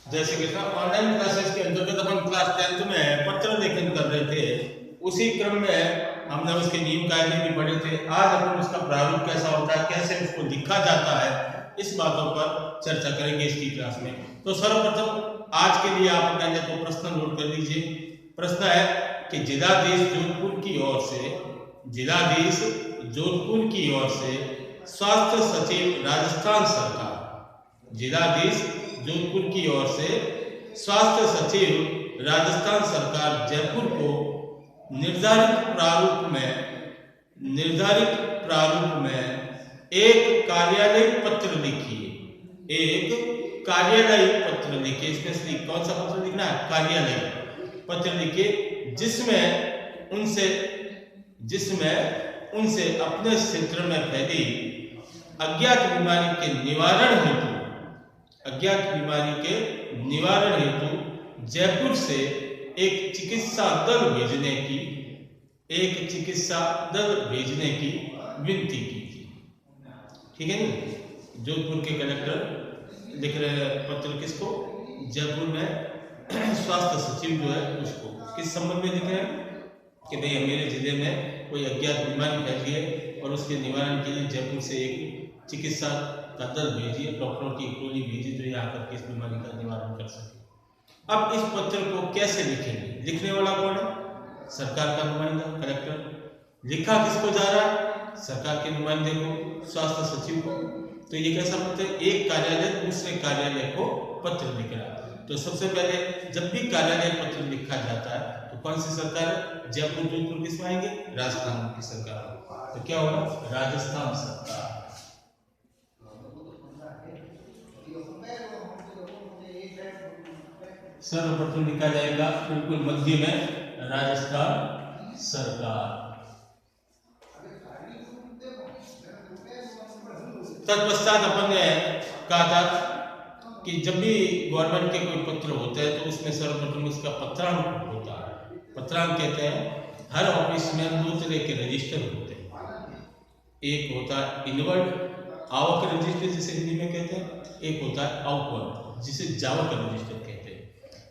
जैसे कि online classes के अंतर्गत अपन क्लास 10th में पत्र लेखन कर रहे थे, उसी क्रम में हमने उसके नियम कायदे भी पढ़े थे। आज अपन उसका प्रारूप कैसा होता है, कैसे उसको लिखा जाता है, इस बातों पर चर्चा करेंगे इसकी क्लास में। तो सर्वप्रथम आज के लिए आप पहले तो प्रश्न नोट कर लीजिए। प्रश्न है कि जिलाधीश जोधपुर की ओर से, जिलाधीश जोधपुर की ओर से स्वास्थ्य सचिव राजस्थान सरकार, जिलाधीश जोधपुर की ओर से स्वास्थ्य सचिव राजस्थान सरकार जयपुर को निर्धारित प्रारूप में एक कार्यालयिक पत्र लिखिए, एक कार्यालयिक पत्र लिखिए। स्पेशली कौन सा पत्र लिखना है? कार्यालयिक पत्र लिखिए, जिसमें उनसे अपने क्षेत्र में फैली अज्ञात बीमारी के निवारण हेतु जयपुर से एक चिकित्सा दल भेजने की विनती की थी। ठीक है ना? जोधपुर के कलेक्टर लिख रहे हैं पत्र किसको? जयपुर में स्वास्थ्य सचिव जो है उसको, किस संबंध में लिख रहे हैं कि भाई मेरे जिले में कोई अज्ञात बीमारी फैली है और उसके निवारण के लिए जयपुर से एक चिकित्सा का दल भेजिए, डॉक्टरों की टोली भेजिए जो यहाँ करके इस बीमारी का निवारण कर सके। अब इस पत्र को कैसे लिखेंगे? लिखने वाला कौन है? सरकार का नुमाइंदा कलेक्टर। लिखा किसको जा रहा है? सरकार के नुमाइंदे को, स्वास्थ्य सचिव को। तो ये कैसा पत्र है? एक कार्यालय दूसरे कार्यालय को पत्र लिख रहा है। तो सबसे पहले जब भी कार्यालय पत्र लिखा जाता है तो कौन सी सरकार है? जयपुर जोधपुर किसमें आएंगे? राजस्थान की सरकार। तो क्या होगा? राजस्थान सरकार। सर्वप्रथम लिखा जाएगा बिल्कुल मध्य में राजस्थान सरकार। तत्पश्चात अपन ने कहा था कि जब भी गवर्नमेंट के कोई पत्र होते हैं तो उसमें सर्वप्रथम उसका पत्रांक होता है। पत्रांक कहते हैं हर ऑफिस में दो तरह के रजिस्टर होते हैं। एक होता है इनवर्ड आवक रजिस्टर जिसे हिंदी में कहते हैं, एक होता है आउटवर्ड जिसे जावक रजिस्टर कहते हैं।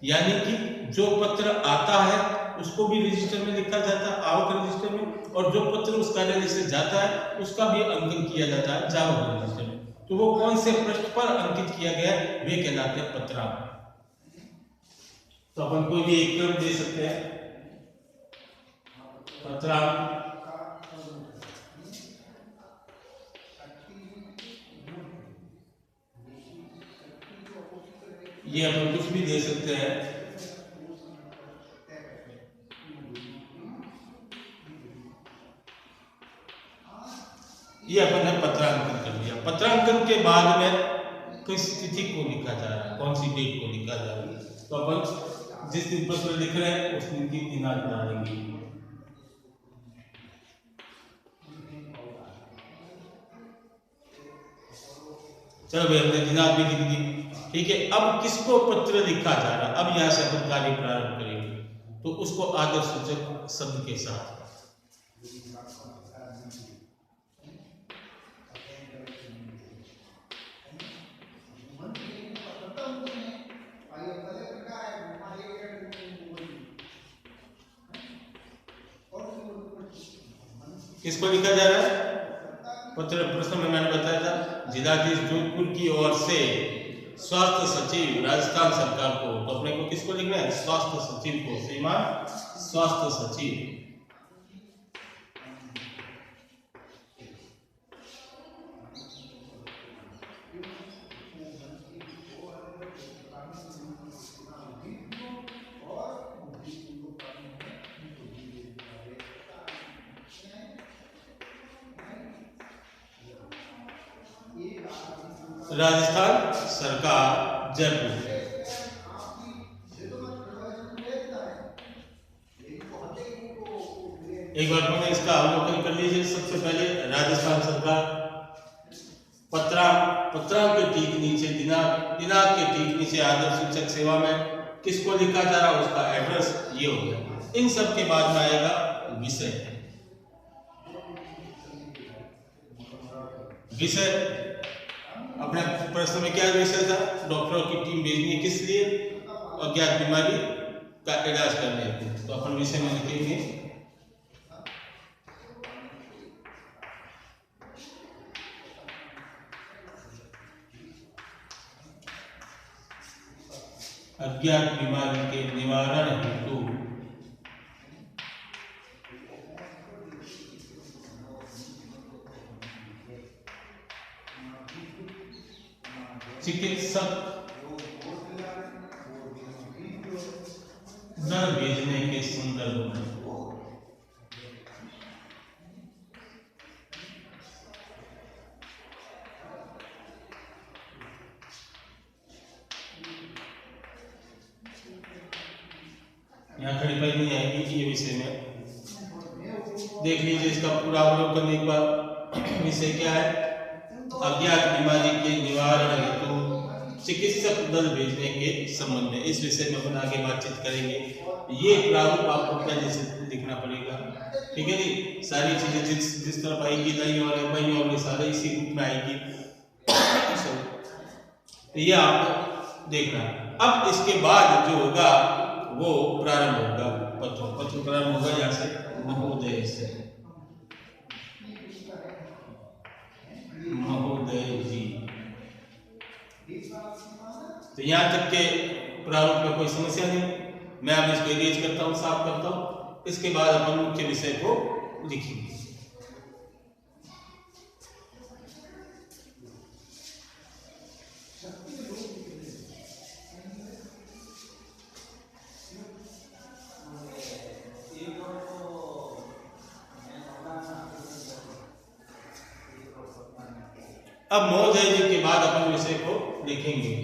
यानी कि जो पत्र आता है उसको भी रजिस्टर में लिखा जाता है, आवक रजिस्टर में, और जो पत्र उस कार्यालय से जाता है उसका भी अंकन किया जाता है जावक रजिस्टर में। तो वो कौन से पृष्ठ पर अंकित किया गया है वे कहलाते हैं पत्रांक। तो अपन कोई भी एक क्रम दे सकते हैं। पत्रांक ये अपन कुछ भी दे सकते हैं। ये अपन ने पत्रांकन कर लिया। पत्रांकन के बाद में किस तिथि को लिखा जा रहा है, कौन सी डेट को लिखा जा रहा है, तो अपन जिस दिन पत्र लिख रहे हैं उस दिन की दिनांक डालेंगे। चलो भाई हमने दिनांक भी लिख दी। ठीक है, अब किसको पत्र लिखा जा रहा है? अब यहां से अपन कार्य प्रारंभ करेंगे। तो उसको आदर सूचक शब्द के साथ किसको लिखा जा रहा है? पत्र प्रश्न में मैंने बताया था जिलाधीश जोधपुर की ओर से स्वास्थ्य सचिव राजस्थान सरकार को। तो अपने को किसको लिखना है? स्वास्थ्य सचिव को। श्रीमान स्वास्थ्य सचिव। राजस्थान सरकार जयपुर। एक बार मैंने इसका अवलोकन कर लीजिए। सबसे पहले राजस्थान सरकार, पत्रांक के ठीक नीचे दिनांक के ठीक नीचे आदर सूचक सेवा में किसको लिखा जा रहा है उसका एड्रेस ये हो गया। इन सब के बाद में आएगा विषय। अपने प्रश्न में क्या विषय था? डॉक्टरों की टीम भेजनी है किस लिए? अज्ञात बीमारी का इलाज करने के। तो अपन विषय में लिखेंगे अज्ञात बीमारी के निवारण हेतु चिकित्सक दल भेजने के संदर्भ में यहाँ खड़ी पाई नहीं आएगी। ये विषय में देख लीजिए, इसका पूरा अवलोकन एक बार। विषय क्या है? अज्ञात बीमारी के निवारण हेतु चिकित्सक दल भेजने के संबंध में। इस विषय में अपन आगे बातचीत करेंगे। ये प्रारूप आपको पहले से लिखना पड़ेगा, ठीक है जी। सारी चीजें जिस तरफ आएगी नहीं और एमआई और ये सारे इसी रूप में आएगी। ये आप देखना। अब इसके बाद जो होगा वो प्रारंभ होगा, पत्र प्रारंभ होगा यहाँ से, महोदय से। महोदय जी, तो यहाँ तक के प्रारूप में कोई समस्या नहीं। मैं अब इसको इरेज करता हूँ, साफ करता हूँ। इसके बाद अपन मुख्य विषय को लिखेंगे। अब महोदय जी के बाद अपन विषय को लिखेंगे।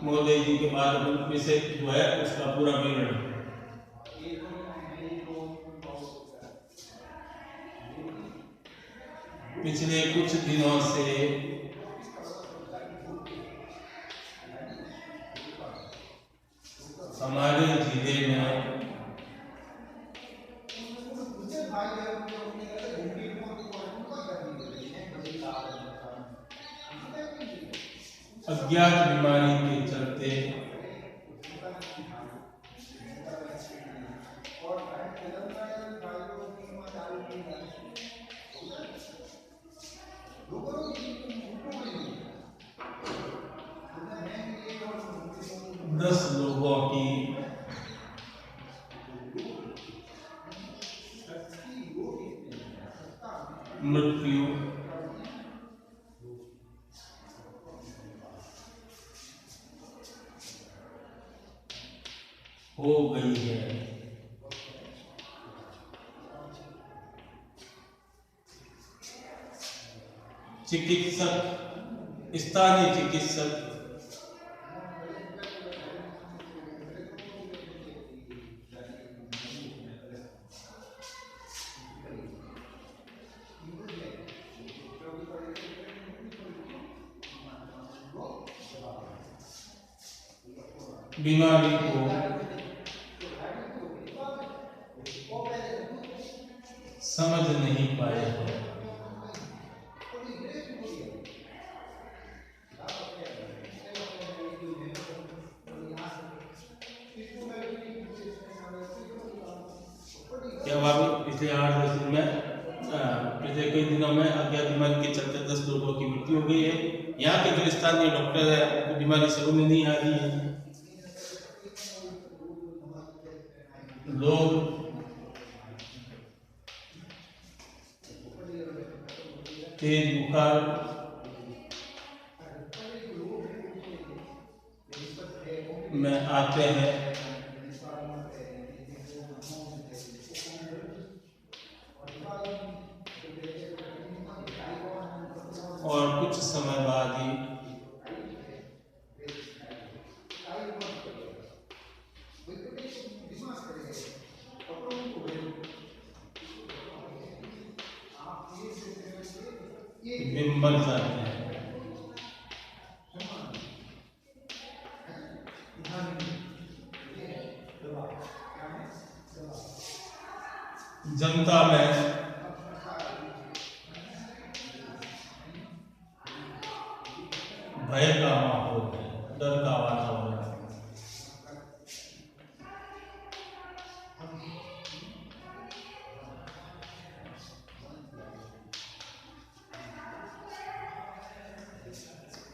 महोदय जी के बाद अपन विषय जो है उसका पूरा विवरण। पिछले कुछ दिनों से हमारे जिले में अज्ञात बीमारी के चलते लोगों की मृत्यु हो गई है। चिकित्सक, स्थानीय चिकित्सक बीमारी को समझ नहीं पाए हैं। क्या बात? पिछले 8-10 दिन में, पिछले कई दिनों में अज्ञात बीमारी के चलते 10 लोगों की मृत्यु हो गई है। यहाँ के जो स्थानीय डॉक्टर है उनको बीमारी समझ में नहीं आ रही है। लोग तेज बुखार, में आते हैं और कुछ समय बाद ही बिंबल जाते हैं। जनता में भय का माहौल है, डर का वातावरण है।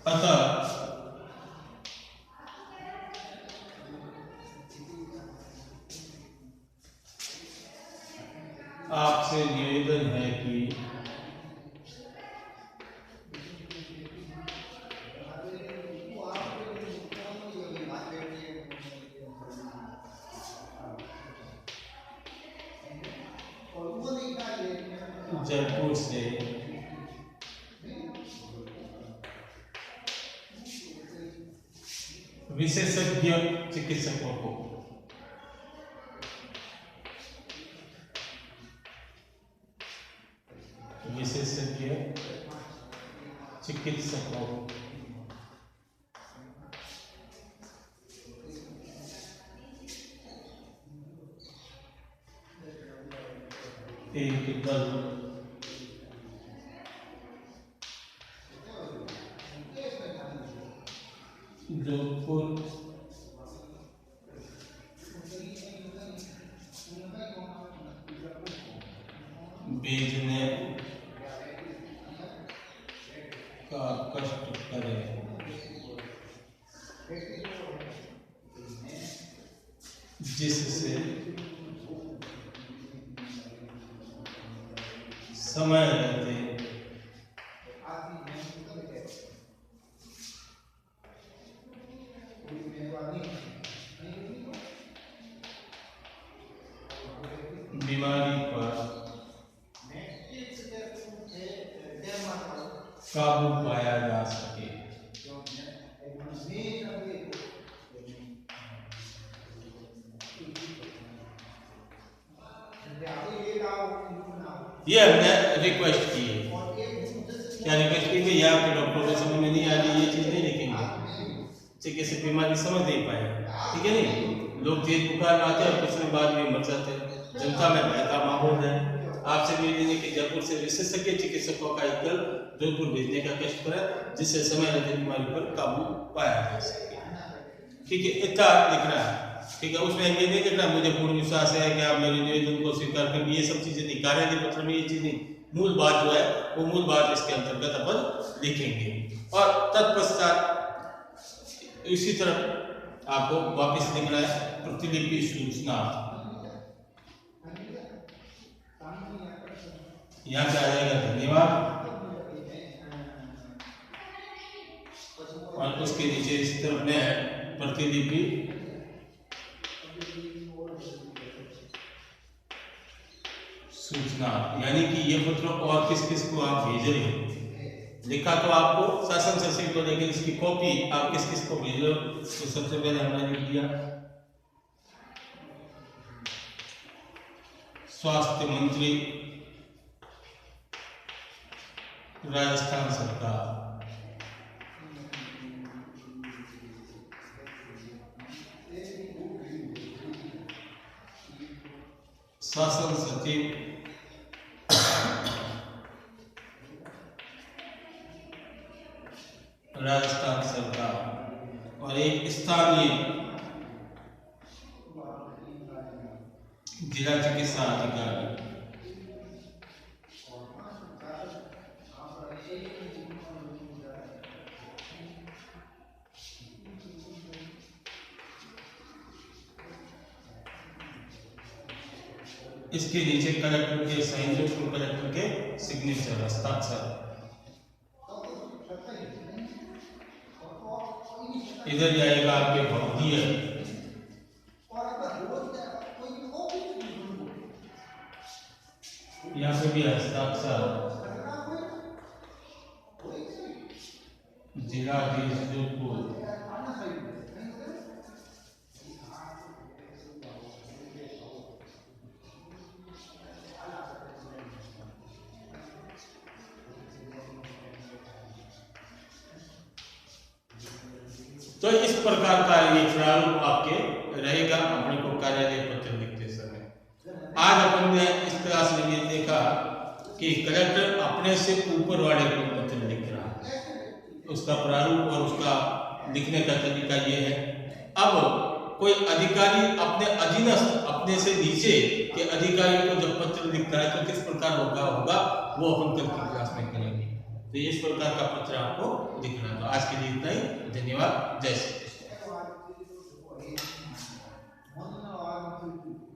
अतः आपसे निवेदन है कि जयपुर से विशेषज्ञ चिकित्सकों को एक दल जोधपुर भेजने का कष्ट करे, जिससे समय रहते बीमारी पर काबू पाया जा सके। ये हमने रिक्वेस्ट की है। क्या रिक्वेस्ट की कि आपके डॉक्टर को समझ में नहीं आ रही, ये चीज नहीं लिखेंगे, चिकित्सक बीमारी समझ नहीं पाए, ठीक है नहीं। लोग तेज बुखार आते हैं और कुछ समय बाद में मर जाते हैं। जनता में भय का माहौल है। आपसे निवेदन कि जयपुर से विशेषज्ञ चिकित्सकों का एक दल जोधपुर भेजने का कष्ट करें, जिससे समय रहते बीमारी पर काबू पाया जा सके। ठीक है, इतना लिखना है। ठीक है, उसमें ये नहीं लिखना मुझे पूर्ण विश्वास है कि आप मेरे निवेदन को स्वीकार करेंगे, ये सब चीजें नहीं। कार्यालय पत्र में ये चीज नहीं, मूल बात जो है वो मूल बात इसके अंतर्गत अपन लिखेंगे। और तत्पश्चात इसी तरह आपको वापस लिखना है प्रतिलिपि सूचना। यहाँ से आ जाएगा धन्यवाद, और उसके नीचे इस तरफ में प्रतिलिपि सूचना, यानी कि ये पत्र और किस किस को आप भेज रहे हो। लिखा तो आपको शासन सचिव को, लेकिन इसकी कॉपी आप किस किस को भेज रहे हो तो सबसे पहले हमने लिख दिया स्वास्थ्य मंत्री राजस्थान सरकार, शासन सचिव राजस्थान सरकार, और एक स्थानीय जिला चिकित्सा अधिकारी। इसके नीचे कलेक्टर के संयुक्त कलेक्टर के सिग्नेचर हस्ताक्षर। इधर जाएगा आपके भौतिक, यहाँ पे भी हस्ताक्षर जिलाधीश जोधपुर। तो इस प्रकार का ये प्रारूप आपके रहेगा अपने को कार्यालय पत्र लिखते समय। आज अपन ने इस क्लास में देखा कि कलेक्टर अपने से ऊपर वाले को पत्र लिख रहा है उसका प्रारूप और उसका लिखने का तरीका ये है। अब कोई अधिकारी अपने अधीनस्थ, अपने से नीचे के अधिकारी को जब पत्र लिखता है तो किस प्रकार होगा वो अपन कल की क्लास में करेंगे। तो इस प्रकार का पत्र आपको लिखना है। तो आज के लिए इतना ही, धन्यवाद, जय श्री।